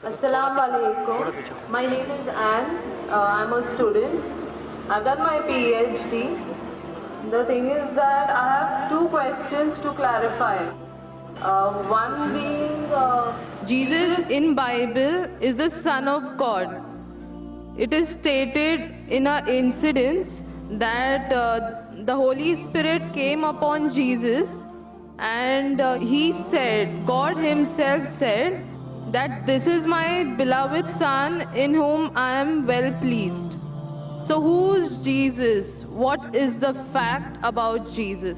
Assalamu alaikum. My name is Anne. I'm a student. I've done my PhD. The thing is that I have two questions to clarify. One being, Jesus in Bible is the Son of God. It is stated in an incident that the Holy Spirit came upon Jesus, and he said, God himself said that this is my beloved Son in whom I am well pleased. So who's Jesus? What is the fact about Jesus?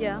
Yeah.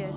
Yes.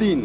3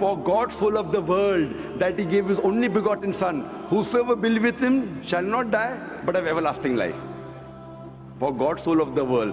For God so loved the world that he gave his only begotten son, whosoever believeth him shall not die but have everlasting life. For God so loved the world.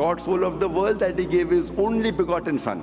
God so loved the world that he gave his only begotten son,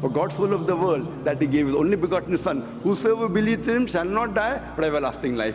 For God so loved the world that he gave his only begotten son, whosoever believes in him shall not die but have everlasting life.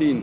3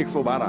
112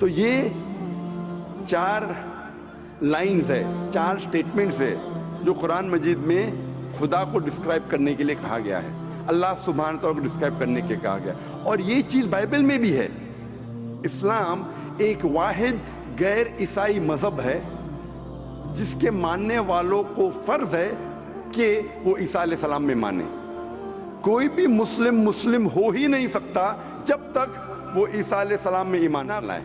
تو یہ 4 lines ہے, 4 statements ہے جو قرآن مجید میں خدا کو describe کرنے کے لیے کہا گیا ہے, اللہ سبحانہ تعالیٰ کو ڈسکرائب کرنے کے کہا گیا. اور یہ چیز بائبل میں بھی ہے. اسلام ایک واحد غیر عیسائی مذہب ہے جس کے ماننے والوں کو فرض ہے کہ وہ عیسیٰ علیہ السلام میں مانے. کوئی بھی مسلم ہو ہی نہیں سکتا جب تک وہ عیسیٰ علیہ السلام میں ایمان نہ لائے.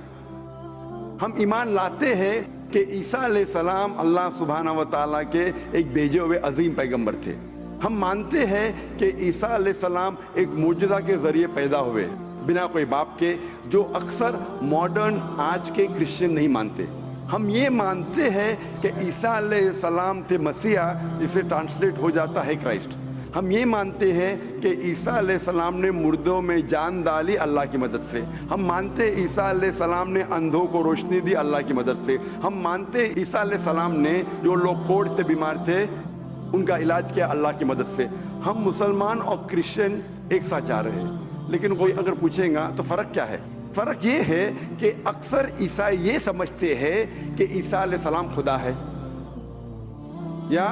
ہم ایمان لاتے ہیں کہ عیسیٰ علیہ السلام اللہ سبحانہ و تعالیٰ کے ایک بھیجے ہوئے عظیم پیغمبر تھے. ہم مانتے ہیں کہ عیسیٰ علیہ السلام ایک معجزہ کے ذریعے پیدا ہوئے بنا کوئی باپ کے, جو اکثر ماڈرن آج کے کرسچن نہیں مانتے. ہم یہ مانتے ہیں کہ عیسیٰ علیہ السلام تھے مسیح, جسے ٹرانسلیٹ ہو جاتا ہے کرائسٹ. ہم یہ مانتے ہیں کہ عیسیٰ علیہ السلام نے مردوں میں جان ڈالی اللہ کی مدد سے. ہم مانتے ہیں عیسیٰ علیہ السلام نے اندھوں کو روشنی دی اللہ کی مدد سے. ہم مانتے ہیں عیسیٰ علیہ السلام نے جو لوگ کوڑ سے بیمار تھے ان کا علاج کیا اللہ کی مدد سے. ہم مسلمان اور کرسچن ایک ساتھ جا رہے ہیں. لیکن کوئی اگر پوچھے گا تو فرق کیا ہے؟ فرق یہ ہے کہ اکثر عیسائی یہ سمجھتے ہیں کہ عیسیٰ علیہ السلام خدا ہے, یا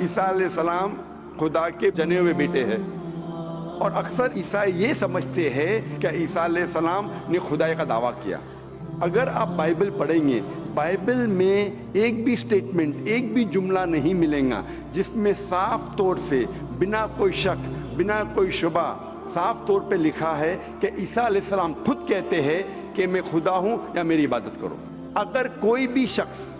عیسیٰ علیہ السلام خدا کے جنے ہوئے بیٹے ہیں. اور اکثر عیسائی یہ سمجھتے ہیں کہ عیسیٰ علیہ السلام نے خدائی کا دعویٰ کیا. اگر آپ بائبل پڑھیں گے, بائبل میں ایک بھی سٹیٹمنٹ, ایک بھی جملہ نہیں ملے گا جس میں صاف طور سے بنا کوئی شک, بنا کوئی شبہ صاف طور پہ لکھا ہے کہ عیسیٰ علیہ السلام خود کہتے ہیں کہ میں خدا ہوں یا میری عبادت کرو. اگر کوئی بھی شخص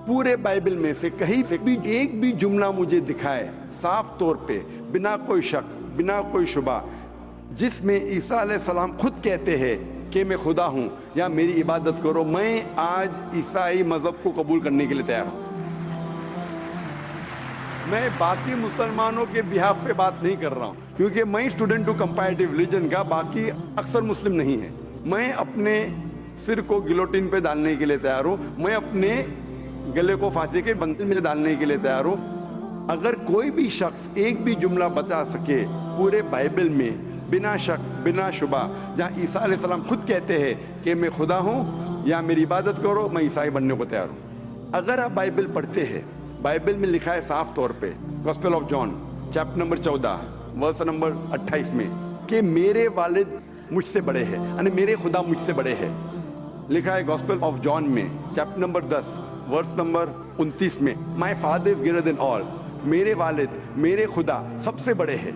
پورے بائبل میں سے کہیں سے بھی ایک بھی جملہ مجھے دکھائے صاف طور پہ بنا کوئی شک, بنا کوئی شبہ, جس میں عیسیٰ علیہ السلام خود کہتے ہیں کہ میں خدا ہوں یا میری عبادت کرو, میں آج عیسائی مذہب کو قبول کرنے کے لیے تیار ہوں. میں باقی مسلمانوں کے بہاف پہ بات نہیں کر رہا ہوں, کیونکہ میں اسٹوڈنٹ ہوں کمپیریٹیو ریلیجن کا, باقی اکثر مسلم نہیں ہیں. میں اپنے سر کو گلوٹین پہ ڈالنے کے لیے تیار ہوں, میں اپنے گلے کو پھانسی کے بندل میں ڈالنے کے لیے تیار ہوں. اگر کوئی بھی شخص ایک بھی جملہ بتا سکے پورے بائبل میں بنا شک, بنا شبہ, جہاں عیسیٰ علیہ السلام خود کہتے ہیں کہ میں خدا ہوں یا میری عبادت کرو, میں عیسائی بننے کو تیار ہوں. اگر آپ بائبل پڑھتے ہیں, بائبل میں لکھا ہے صاف طور پہ, gospel of John chapter number 14 verse number 28 میں, کہ میرے والد مجھ سے بڑے ہیں, یعنی میرے خدا مجھ سے بڑے ہیں. لکھا ہے گاسپل آف جان میں چیپٹر نمبر 10 ورس نمبر 29 میں, my father is greater than آل, میرے والد, میرے خدا سب سے بڑے ہیں.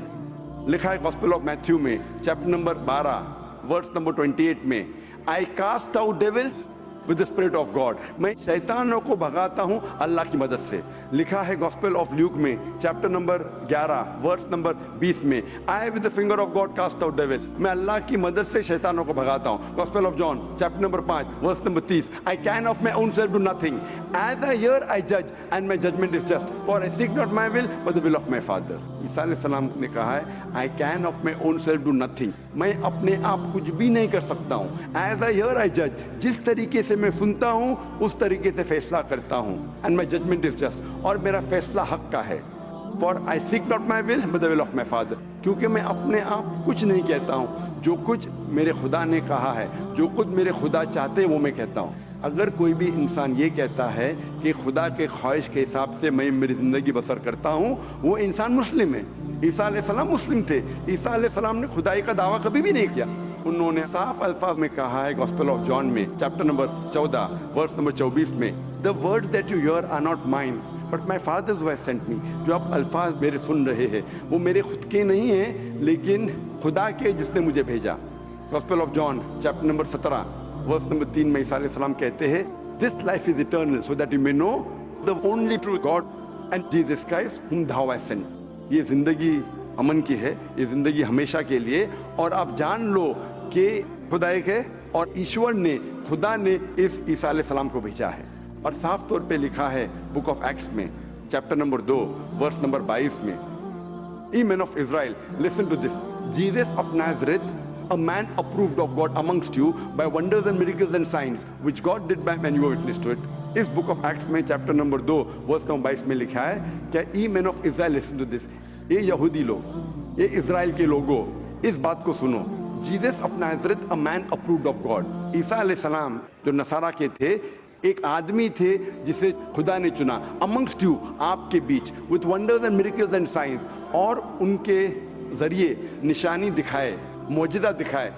لکھا ہے گاسپل آف میتھیو میں چیپٹر نمبر 12 ورس نمبر 28 میں, I cast out devils with the spirit of God, میں شیطانوں کو بھگاتا ہوں اللہ کی مدد سے. لکھا ہے گاسپل آف لیوک میں چیپٹر نمبر 11 ورس نمبر 20 میں, I with the finger of God cast out devils, میں اللہ کی مدد سے شیطانوں کو بھگاتا ہوں. Gospel of John chapter number 5 verse number 30, I can of my own self do nothing, as I hear I judge and my judgment is just, for I seek not my will but the will of my Father. عیسیٰ علیہ السلام نے کہا ہے I can of my own self do nothing, میں اپنے آپ کچھ بھی نہیں کر سکتا ہوں. As I hear I judge, جس طریقے سے میں سنتا ہوں اس طریقے سے فیصلہ کرتا ہوں. And my judgment is just, اور میرا فیصلہ حق کا ہے. For I seek not my will but the will of my Father, کیونکہ میں اپنے آپ کچھ نہیں کہتا ہوں, جو کچھ میرے خدا نے کہا ہے, جو کچھ میرے خدا چاہتے ہیں وہ میں کہتا ہوں. اگر کوئی بھی انسان یہ کہتا ہے کہ خدا کے خواہش کے حساب سے میں میری زندگی بسر کرتا ہوں, وہ انسان مسلم ہے. عیسیٰ علیہ السلام مسلم تھے. عیسیٰ علیہ السلام نے خدائی کا دعویٰ کبھی بھی نہیں کیا. انہوں نے صاف الفاظ میں کہا ہے گاسپل آف جان میں چیپٹر نمبر 14 ورس نمبر 24 میں, The words that you hear are not mine but my Father who has sent me. جو آپ الفاظ میرے سن رہے ہیں وہ میرے خود کے نہیں ہیں لیکن خدا کے جس نے مجھے بھیجا. Gospel of John chapter number 17 verse number 3 میں عیسیٰ علیہ السلام کہتے ہیں, This life is eternal so that you may know the only true God and Jesus Christ whom thou hast sent. یہ زندگی امن کی ہے, یہ زندگی ہمیشہ کے لیے, اور آپ جان لو کہ خدا ایک ہے اور ایشور نے, خدا نے اس عیسیٰ علیہ السلام کو بھیجا ہے. اور صاف طور پہ لکھا ہے بک آف ایکٹس میں چیپٹر نمبر 2 ورس نمبر 22 میں, Ye men of Israel, listen to this. Jesus of Nazareth, a man approved of God amongst you by wonders and miracles and signs which God did by men, you were witness to it. اس book of Acts میں chapter number 2 verse number 22 میں لکھا ہے کہ Ye men of Israel, listen to this. یہ یہودی لوگ, یہ اسرائیل کے لوگوں, اس بات کو سنو. Jesus of Nazareth, a man approved of God. عیسیٰ علیہ السلام جو نصارہ کے تھے ایک آدمی تھے جسے خدا نے چنا amongst you, آپ کے بیچ, with wonders and miracles and signs, اور ان کے ذریعے نشانی دکھائے, معجزہ دکھائے,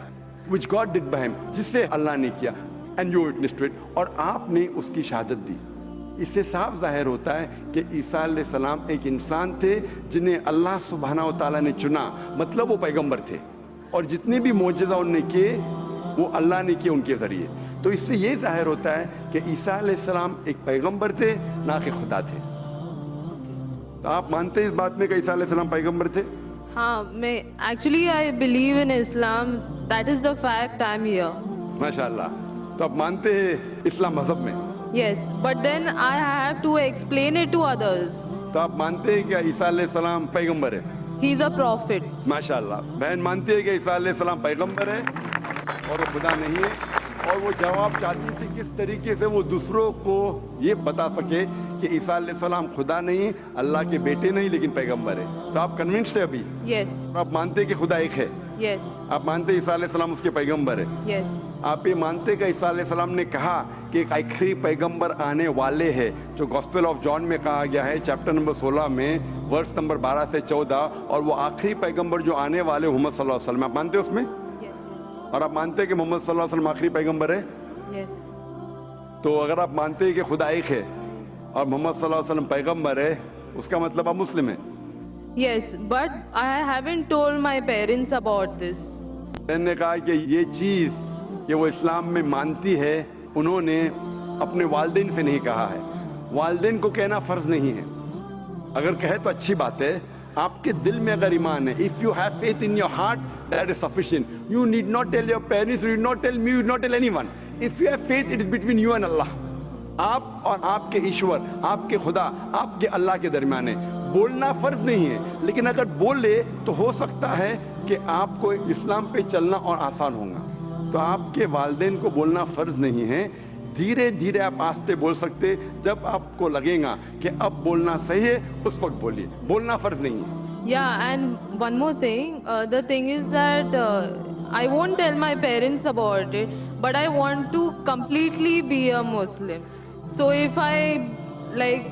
which God did by him, جس سے اللہ نے کیا, and you witnessed to it, اور آپ نے اس کی شہادت دی. اس سے صاف ظاہر ہوتا ہے کہ عیسیٰ علیہ السلام ایک انسان تھے جنہیں اللہ سبحانہ و تعالیٰ نے چنا, مطلب وہ پیغمبر تھے, اور جتنے بھی معجزہ انہوں نے کیے وہ اللہ نے کیے ان کے ذریعے. تو اس سے یہ ظاہر ہوتا ہے کہ عیسیٰ علیہ السلام ایک پیغمبر تھے, نہ کہ خدا تھے. تو آپ مانتے ہیں اس بات میں کہ عیسیٰ علیہ السلام پیغمبر تھے؟ ہاں, میں actually I believe in Islam, that is the fact I am here. ماشاء اللہ. تو آپ مانتے ہیں اسلام مذہب میں؟ Yes, but then I have to explain it to others. تو آپ مانتے ہیں کہ عیسیٰ علیہ السلام پیغمبر ہے؟ He is a prophet. ماشاء اللہ. بہن مانتی ہے کہ عیسیٰ علیہ السلام پیغمبر ہے اور وہ خدا نہیں ہے, اور وہ جواب چاہتی تھی کس طریقے سے وہ دوسروں کو یہ بتا سکے کہ عیسیٰ علیہ السلام خدا نہیں, اللہ کے بیٹے نہیں, لیکن پیغمبر ہے. تو آپ کنونسڈ ہے ابھی؟ Yes. آپ مانتے ہیں کہ خدا ایک ہے؟ Yes. آپ مانتے ہیں عیسیٰ علیہ السلام اس کے پیغمبر ہے؟ Yes. آپ یہ مانتے کہ عیسیٰ علیہ السلام نے کہا کہ ایک آخری پیغمبر آنے والے ہیں, جو گوسپل آف جان میں کہا گیا ہے چیپٹر نمبر 16 میں ورس نمبر 12 سے 14, اور وہ آخری پیغمبر جو آنے والے محمد صلی اللہ علیہ وسلم, آپ مانتے ہیں اس میں؟ Yes. اور آپ مانتے ہیں کہ محمد صلی اللہ علیہ وسلم آخری پیغمبر ہے؟ Yes. تو اگر آپ مانتے ہیں کہ خدا ایک ہے اور محمد صلی اللہ علیہ وسلم پیغمبر ہے, اس کا مطلب آپ مسلم ہیں. Yes, but I haven't told my parents about this. میں نے کہا کہ یہ چیز کہ وہ اسلام میں مانتی ہے انہوں نے اپنے والدین سے نہیں کہا ہے. والدین کو کہنا فرض نہیں ہے, اگر کہے تو اچھی بات ہے. آپ کے دل میں اگر ایمان ہے, if you have faith in your heart, that is sufficient. You need not tell your parents, you need not tell me, you need not tell anyone. If you have faith, it is between you and Allah. آپ اور آپ کے ایشور, آپ کے خدا, آپ کے اللہ کے درمیان ہے. بولنا فرض نہیں ہے, لیکن اگر بول لے تو ہو سکتا ہے کہ آپ کو اسلام پہ چلنا اور آسان ہوگا. تو آپ کے والدین کو بولنا فرض نہیں ہے, دھیرے دھیرے آپ آہستہ بول سکتے. جب آپ کو لگے گا کہ اب بولنا صحیح ہے اس وقت بولیے, بولنا فرض نہیں ہے. Yeah, and one more thing. The thing is that I won't tell my parents about it, but I want to completely be a Muslim. So if I like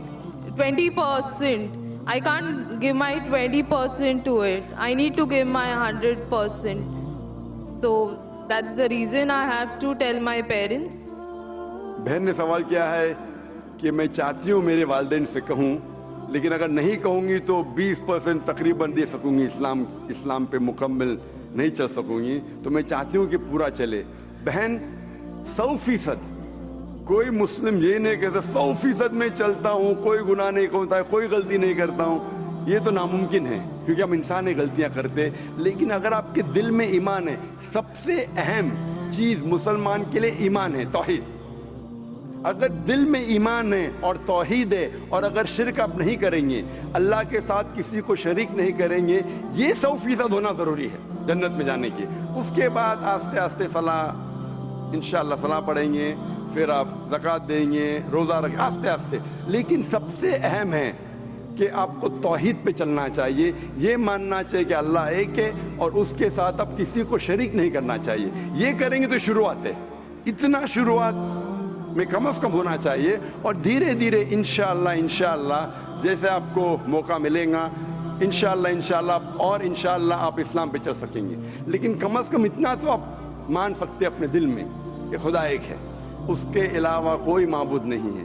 20%, I can't give my 20% to it. I need to give my 100%. So that's the reason I have to tell my parents. بہن نے سوال کیا ہے کہ میں چاہتی ہوں میرے والدین سے کہوں, لیکن اگر نہیں کہوں گی تو 20% تقریباً دے سکوں گی, اسلام پہ مکمل نہیں چل سکوں گی. تو میں چاہتی ہوں کہ پورا چلے. بہن 100%, کوئی مسلم یہ نہیں کہتا 100% میں چلتا ہوں, کوئی گناہ نہیں ہوتا ہے, کوئی غلطی نہیں کرتا ہوں. یہ تو ناممکن ہے کیونکہ ہم انسان غلطیاں کرتے. لیکن اگر آپ کے دل میں ایمان ہے, سب سے اہم چیز مسلمان کے لیے ایمان ہے, توحید. اگر دل میں ایمان ہے اور توحید ہے, اور اگر شرک آپ نہیں کریں گے, اللہ کے ساتھ کسی کو شریک نہیں کریں گے, یہ 100% ہونا ضروری ہے جنت میں جانے کے. اس کے بعد آہستہ آہستہ صلاح, انشاءاللہ صلاح پڑھیں گے, پھر آپ زکوٰۃ دیں گے, روزہ رکھیں, آہستہ آہستہ. لیکن سب سے اہم ہے کہ آپ کو توحید پہ چلنا چاہیے, یہ ماننا چاہیے کہ اللہ ایک ہے اور اس کے ساتھ آپ کسی کو شریک نہیں کرنا چاہیے. یہ کریں گے تو شروعات ہے, اتنا شروعات میں کم از کم ہونا چاہیے, اور دھیرے دھیرے انشاءاللہ جیسے آپ کو موقع ملے گا انشاءاللہ اور انشاءاللہ آپ اسلام پہ چل سکیں گے. لیکن کم از کم اتنا تو آپ مان سکتے اپنے دل میں کہ خدا ایک ہے, اس کے علاوہ کوئی معبود نہیں ہے,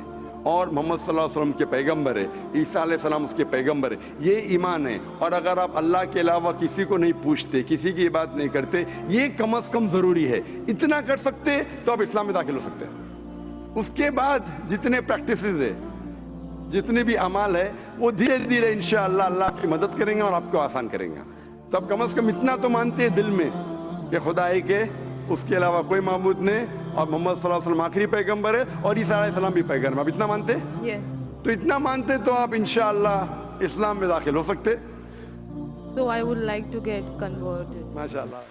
اور محمد صلی اللہ علیہ وسلم کے پیغمبر ہے, عیسیٰ علیہ السلام اس کے پیغمبر ہے. یہ ایمان ہے. اور اگر آپ اللہ کے علاوہ کسی کو نہیں پوچھتے, کسی کی بات نہیں کرتے, یہ کم از کم ضروری ہے. اتنا کر سکتے تو آپ اسلام میں داخل ہو سکتے ہیں. اس کے بعد جتنے پریکٹسز ہے, جتنے بھی اعمال ہے, وہ دھیرے دھیرے انشاءاللہ اللہ کی مدد کریں گے اور آپ کو آسان کریں گے. تو اب کم از کم اتنا تو مانتے ہیں دل میں کہ خدا ایک ہے, اس کے علاوہ کوئی معبود نہیں, اور محمد صلی اللہ علیہ وسلم آخری پیغمبر ہے, اور عیسیٰ علیہ السلام بھی پیغمبر. اب اتنا مانتے؟ تو اتنا مانتے تو آپ انشاءاللہ اسلام میں داخل ہو سکتے. So I would like to get converted. ماشاءاللہ.